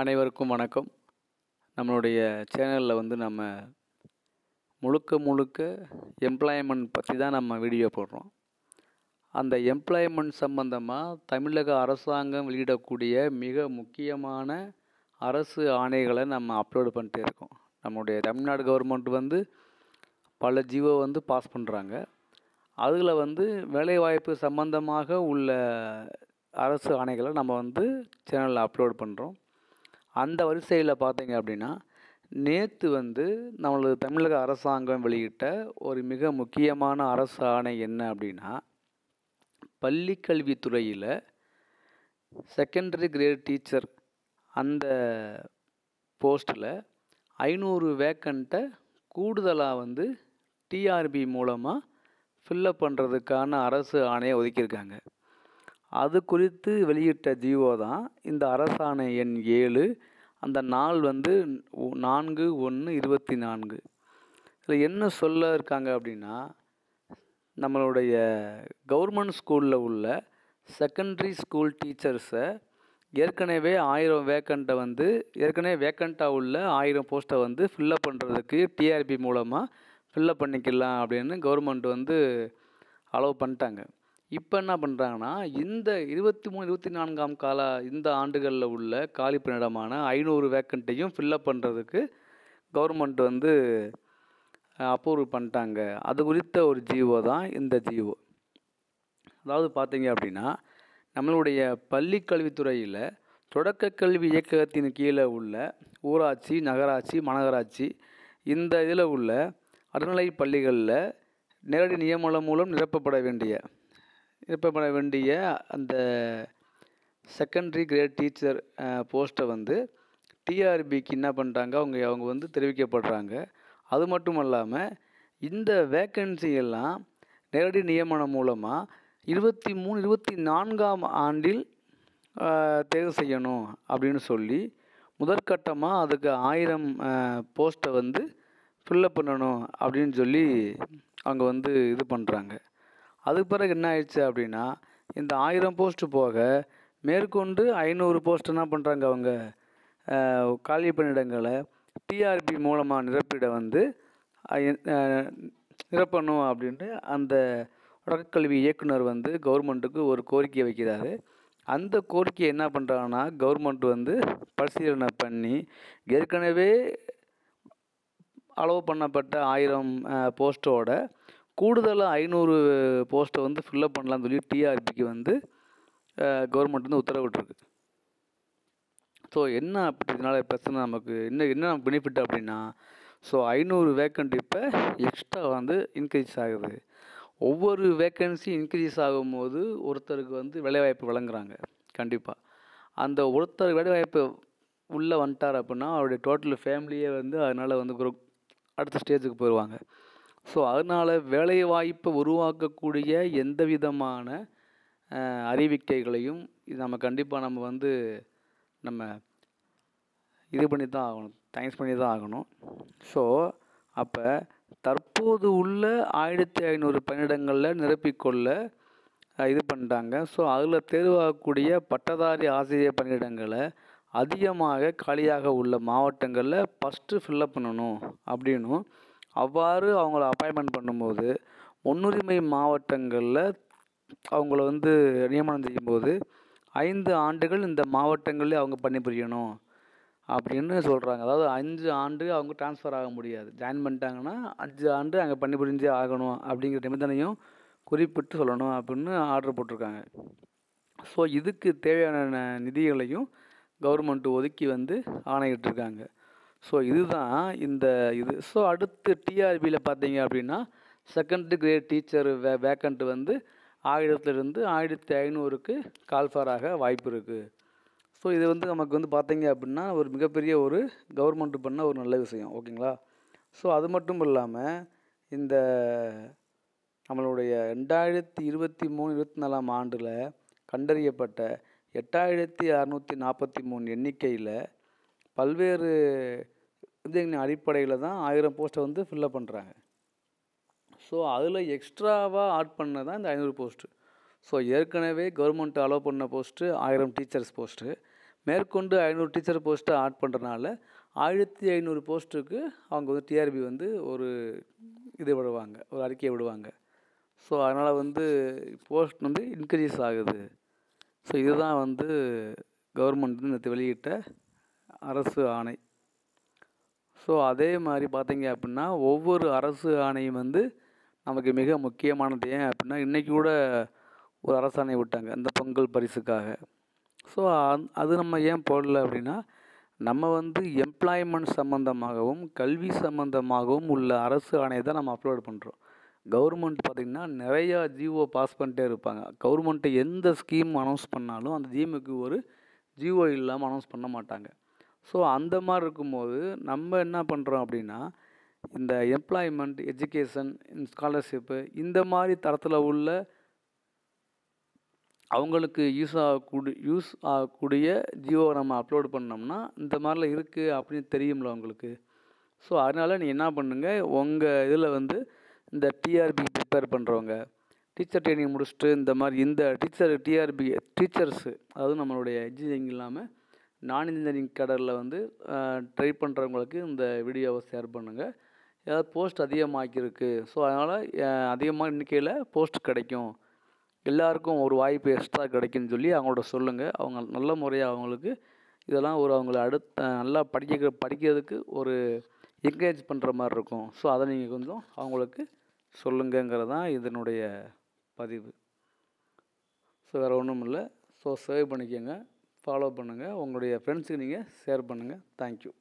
அனைவருக்கும் வணக்கம். நம்மளுடைய சேனலில் நம்ம முழுக்க எம்ப்ளாய்மெண்ட் பற்றி தான் நம்ம வீடியோ போடுறோம். அந்த எம்ப்ளாய்மெண்ட் சம்பந்தமாக தமிழக அரசாங்கம் வெளியிடக்கூடிய மிக முக்கியமான அரசு ஆணைகளை நம்ம அப்லோடு பண்ணிட்டே இருக்கோம். நம்முடைய தமிழ்நாடு கவர்மெண்ட் பல ஜிஓ பாஸ் பண்ணுறாங்க. அதில் வேலைவாய்ப்பு சம்பந்தமாக உள்ள அரசு ஆணைகளை நம்ம சேனலில் அப்லோடு பண்ணுறோம். அந்த வரிசையில் பார்த்தீங்க அப்படின்னா, நேற்று நம்மளது தமிழக அரசாங்கம் வெளியிட்ட ஒரு மிக முக்கியமான அரசு ஆணை என்ன அப்படின்னா, பள்ளிக்கல்வித்துறையில் செகண்டரி கிரேட் டீச்சர் அந்த போஸ்ட்டில் 500 வேக்கண்ட்டை கூடுதலாக டிஆர்பி மூலமாக ஃபில்லப் பண்ணுறதுக்கான அரசு ஆணையை ஒதுக்கியிருக்காங்க. அது குறித்து வெளியிட்ட ஜிஓ தான் இந்த அரசாணை எண் 7. அந்த நாள் 4/1/24. இதில் என்ன சொல்ல இருக்காங்க அப்படின்னா, நம்மளுடைய கவர்மெண்ட் ஸ்கூலில் உள்ள செகண்டரி ஸ்கூல் டீச்சர்ஸை ஏற்கனவே 1000 வேக்கண்ட்டை ஏற்கனவே வேக்கண்ட்டாக உள்ள 1000 போஸ்ட்டை ஃபில்லப் பண்ணுறதுக்கு டிஆர்பி மூலமாக ஃபில்லப் பண்ணிக்கலாம் அப்படின்னு கவர்மெண்ட் அலோவ் பண்ணிட்டாங்க. இப்போ என்ன பண்ணுறாங்கன்னா, இந்த 23-24 இந்த ஆண்டுகளில் உள்ள காலி பணியிடமான 500 வேக்கண்ட்டையும் ஃபில்லப் பண்ணுறதுக்கு கவர்மெண்ட் அப்ரூவ் பண்ணிட்டாங்க. அது குறித்த ஒரு ஜிஓ தான் இந்த ஜிஓ. அதாவது பார்த்தீங்க அப்படின்னா, நம்மளுடைய பள்ளிக்கல்வித்துறையில் தொடக்க கல்வி இயக்ககத்தின் கீழே உள்ள ஊராட்சி, நகராட்சி, மாநகராட்சி இந்த இதில் உள்ள அறநிலை பள்ளிகளில் நேரடி நியமனம் மூலம் நிரப்பப்பட வேண்டிய அந்த செகண்டரி கிரேட் டீச்சர் போஸ்ட்டை டிஆர்பிக்கு என்ன பண்ணிட்டாங்க, அவங்க தெரிவிக்கப்படுறாங்க. அது மட்டும் இல்லாமல் இந்த வேக்கன்சி எல்லாம் நேரடி நியமனம் மூலமாக 23-24 ஆண்டில் தேர்வு செய்யணும் அப்படின்னு சொல்லி முதற்கட்டமாக அதுக்கு 1000 போஸ்ட்டை ஃபில்லப் பண்ணணும் அப்படின்னு சொல்லி அவங்க இது பண்ணுறாங்க. அதுக்கு பிறகு என்ன ஆயிடுச்சு அப்படின்னா, இந்த 1000 போஸ்ட்டு போக மேற்கொண்டு 500 போஸ்ட் என்ன பண்ணுறாங்க, அவங்க காலி பணியிடங்களை டிஆர்பி மூலமாக நிரப்பணும் அப்படின்ட்டு அந்த தொடக்கக்கல்வி இயக்குனர் கவர்மெண்ட்டுக்கு ஒரு கோரிக்கை வைக்கிறாரு. அந்த கோரிக்கையை என்ன பண்ணுறாங்கன்னா, கவர்மெண்ட் பரிசீலனை பண்ணி ஏற்கனவே அலோவ் பண்ணப்பட்ட 1000 போஸ்ட்டோட கூடுதலாக 500 போஸ்ட்டை ஃபில்லப் பண்ணலான்னு சொல்லி டிஆர்பிக்கு கவர்மெண்ட் உத்தரவிட்டிருக்கு. ஸோ என்ன அப்படி இதனால் பிரச்சனை நமக்கு என்ன பெனிஃபிட் அப்படின்னா, ஸோ 500 வேக்கண்ட் இப்போ எக்ஸ்ட்ரா இன்க்ரீஸ் ஆகுது. ஒவ்வொரு வேக்கன்சி இன்க்ரீஸ் ஆகும்போது ஒருத்தருக்கு வேலைவாய்ப்பு வழங்குறாங்க. கண்டிப்பாக அந்த ஒருத்தர் வேலைவாய்ப்பு உள்ளே வந்துட்டார் அப்படின்னா அவருடைய டோட்டல் ஃபேமிலியே அதனால் அடுத்த ஸ்டேஜுக்கு போயிடுவாங்க. ஸோ அதனால் வேலைவாய்ப்பை உருவாக்கக்கூடிய எந்த விதமான அறிவிக்கைகளையும் இது நம்ம கண்டிப்பாக நம்ம இது பண்ணி தான் ஆகணும், தேங்க்ஸ் பண்ணி தான் ஆகணும். ஸோ அப்போ தற்போது உள்ள 1500 பணியிடங்களில் நிரப்பிக்கொள்ள இது பண்ணிட்டாங்க. ஸோ அதில் தேர்வாகக்கூடிய பட்டதாரி ஆசிரியர் பணியிடங்களை அதிகமாக காலியாக உள்ள மாவட்டங்களில் ஃபஸ்ட்டு ஃபில்லப் பண்ணணும் அப்படின்னும், அவ்வாறு அவங்கள அப்பாயின்மெண்ட் பண்ணும்போது முன்னுரிமை மாவட்டங்களில் அவங்கள நியமனம் செய்யும்போது 5 ஆண்டுகள் இந்த மாவட்டங்களில் அவங்க பணிபுரியணும் அப்படின்னு சொல்கிறாங்க. அதாவது 5 ஆண்டு அவங்க ட்ரான்ஸ்ஃபர் ஆக முடியாது. ஜாயின் பண்ணிட்டாங்கன்னா 5 ஆண்டு அங்கே பணிபுரிஞ்சே ஆகணும் அப்படிங்கிற நிபந்தனையும் குறிப்பிட்டு சொல்லணும் அப்படின்னு ஆர்டர் போட்டிருக்காங்க. ஸோ இதுக்கு தேவையான நிதிகளையும் கவர்மெண்ட் ஒதுக்கி ஆணையிட்டிருக்காங்க. ஸோ இதுதான் இந்த இது. ஸோ அடுத்து டிஆர்பியில் பார்த்தீங்க அப்படின்னா, செகண்டரி கிரேட் டீச்சர் வேக்கண்ட் 1000லிருந்து 1500க்கு கால்ஃபாராக வாய்ப்பு இருக்குது. ஸோ இது நமக்கு பார்த்தீங்க அப்படின்னா ஒரு மிகப்பெரிய ஒரு கவர்மெண்ட் பண்ண ஒரு நல்ல விஷயம். ஓகேங்களா? ஸோ அது மட்டும் இல்லாமல் இந்த நம்மளுடைய 2023-24 ஆண்டில் கண்டறியப்பட்ட 8643 எண்ணிக்கையில் பல்வேறு அடிப்படையில் தான் 1000 போஸ்ட்டை ஃபில்லப் பண்ணுறாங்க. ஸோ அதில் எக்ஸ்ட்ராவாக ஆட் பண்ண தான் இந்த 500 போஸ்ட்டு. ஸோ ஏற்கனவே கவர்மெண்ட் அலோவ் பண்ண போஸ்ட்டு 1000 டீச்சர்ஸ் போஸ்ட்டு மேற்கொண்டு 500 டீச்சர் போஸ்ட்டை ஆட் பண்ணுறனால 1500 போஸ்ட்டுக்கு அவங்க வந்து டிஆர்பி வந்து ஒரு இது விடுவாங்க, ஒரு அறிக்கையை விடுவாங்க. ஸோ அதனால் வந்து போஸ்ட் வந்து இன்க்ரீஸ் ஆகுது. ஸோ இதுதான் வந்து கவர்மெண்ட் நேற்று வெளியிட்ட அரசு ஆணை. ஸோ அதே மாதிரி பார்த்தீங்க அப்படின்னா ஒவ்வொரு அரசு ஆணையும் வந்து நமக்கு மிக முக்கியமானது. ஏன் அப்படின்னா இன்றைக்கி கூட ஒரு அரசாணை விட்டாங்க இந்த பொங்கல் பரிசுக்காக. ஸோ அது நம்ம ஏன் போடல அப்படின்னா நம்ம வந்து எம்ப்ளாய்மெண்ட் சம்மந்தமாகவும் கல்வி சம்மந்தமாகவும் உள்ள அரசு ஆணையை தான் நம்ம அப்லோட் பண்ணுறோம். கவர்மெண்ட் பார்த்திங்கன்னா நிறையா ஜிஓ பாஸ் பண்ணிட்டே இருப்பாங்க. கவர்மெண்ட்டை எந்த ஸ்கீம் அனௌன்ஸ் பண்ணாலும் அந்த ஜிஎம்முக்கு ஒரு ஜிஓ இல்லாமல் அனௌன்ஸ் பண்ண மாட்டாங்க. ஸோ அந்த மாதிரி இருக்கும்போது நம்ம என்ன பண்ணுறோம் அப்படின்னா இந்த எம்ப்ளாய்மெண்ட், எஜுகேஷன், ஸ்காலர்ஷிப்பு இந்த மாதிரி தரத்தில் உள்ள அவங்களுக்கு யூஸ் ஆகக்கூடிய ஜியோ நம்ம அப்லோட் பண்ணோம்னா இந்த மாதிரிலாம் இருக்குது அப்படின்னு தெரியும்ல உங்களுக்கு. ஸோ அதனால் நீங்கள் என்ன பண்ணுங்கள், உங்கள் இதில் வந்து இந்த டிஆர்பி ப்ரிப்பேர் பண்ணுறவங்க, டீச்சர் ட்ரைனிங் முடிச்சுட்டு இந்த மாதிரி இந்த டீச்சர்ஸு அதாவது நம்மளுடைய இன்ஜினியரிங் இல்லாமல் நான் இன்ஜினியரிங் கேடரில் வந்து ட்ரை பண்ணுறவங்களுக்கு இந்த வீடியோவை ஷேர் பண்ணுங்கள். ஏதாவது போஸ்ட் அதிகமாக்கியிருக்கு, ஸோ அதனால் அதிகமாக எண்ணிக்கையில் போஸ்ட் கிடைக்கும், எல்லாருக்கும் ஒரு வாய்ப்பு எக்ஸ்ட்ரா கிடைக்குன்னு சொல்லி அவங்களோட சொல்லுங்கள். அவங்க நல்ல முறையாக அவங்களுக்கு இதெல்லாம் அவங்கள நல்லா படிக்கிறதுக்கு ஒரு என்கரேஜ் பண்ணுற மாதிரி இருக்கும். ஸோ அதை நீங்கள் கொஞ்சம் அவங்களுக்கு சொல்லுங்கங்கிறது தான் இதனுடைய பதிவு. ஸோ வேறு ஒன்றும் இல்லை. ஸோ சேவ் பண்ணிக்கோங்க, ஃபாலோ பண்ணுங்கள், உங்களுடைய ஃப்ரெண்ட்ஸுக்கு நீங்கள் ஷேர் பண்ணுங்கள். தேங்க்யூ.